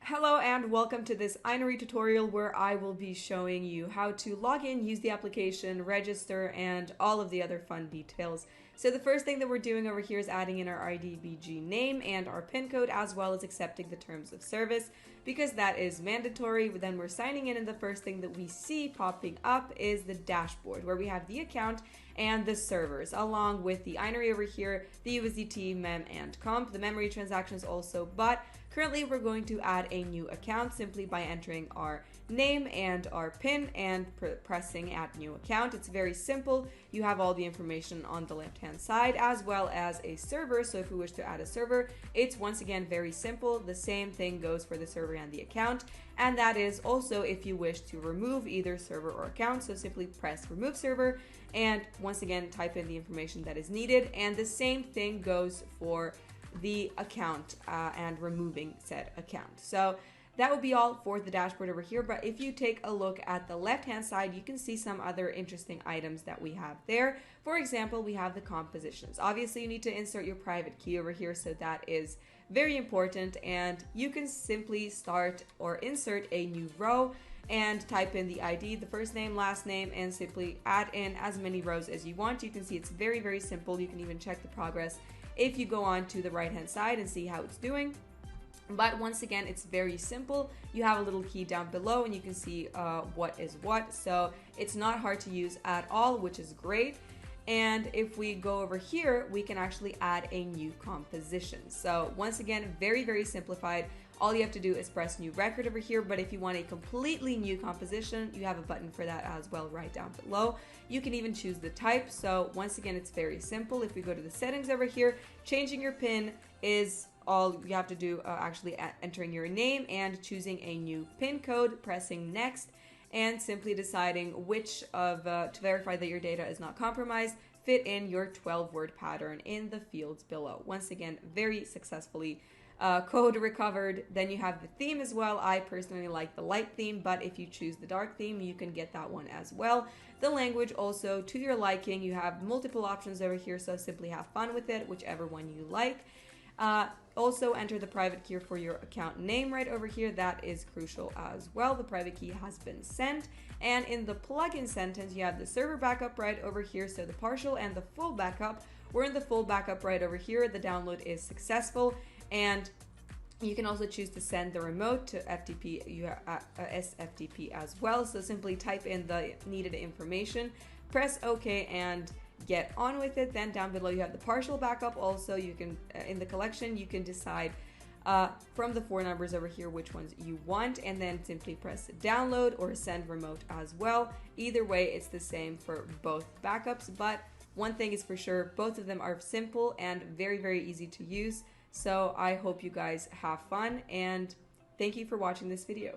Hello and welcome to this Inery tutorial where I will be showing you how to log in, use the application, register, and all of the other fun details. So the first thing that we're doing over here is adding in our IDBG name and our PIN code, as well as accepting the terms of service, because that is mandatory. Then we're signing in, and the first thing that we see popping up is the dashboard where we have the account and the servers, along with the Inery over here, the USDT, mem, and comp, the memory transactions also. But currently we're going to add a new account simply by entering our name and our PIN and pressing add new account. It's very simple. You have all the information on the left hand side, as well as a server. So if we wish to add a server, it's once again very simple. The same thing goes for the server and the account, and that is also if you wish to remove either server or account. So simply press remove server and once again type in the information that is needed, and the same thing goes for the account and removing said account. So that will be all for the dashboard over here. But if you take a look at the left hand side, you can see some other interesting items that we have there. For example, we have the compositions. Obviously you need to insert your private key over here, so that is very important, and you can simply start or insert a new row and type in the ID, the first name, last name, and simply add in as many rows as you want. You can see it's very, very simple. You can even check the progress if you go on to the right hand side and see how it's doing. But once again, it's very simple. You have a little key down below and you can see what is what. So it's not hard to use at all, which is great. And if we go over here, we can actually add a new composition. So once again, very, very simplified. All you have to do is press new record over here. But if you want a completely new composition, you have a button for that as well right down below. You can even choose the type. So once again, it's very simple. If we go to the settings over here, changing your PIN is all you have to do, actually entering your name and choosing a new PIN code, pressing next, and simply deciding which of, to verify that your data is not compromised, fit in your 12-word pattern in the fields below. Once again, very successfully code recovered. Then you have the theme as well. I personally like the light theme, but if you choose the dark theme, you can get that one as well. The language also to your liking. You have multiple options over here, so simply have fun with it, whichever one you like. Also enter the private key for your account name right over here. That is crucial as well. The private key has been sent. And in the plugin sentence, you have the server backup right over here. So the partial and the full backup. We're in the full backup right over here. The download is successful. And you can also choose to send the remote to FTP, SFTP as well. So simply type in the needed information, press OK, and get on with it. Then down below you have the partial backup. Also, you can in the collection you can decide from the 4 numbers over here which ones you want, and then simply press download or send remote as well. Either way, it's the same for both backups, but one thing is for sure, both of them are simple and very, very easy to use. So I hope you guys have fun, and thank you for watching this video.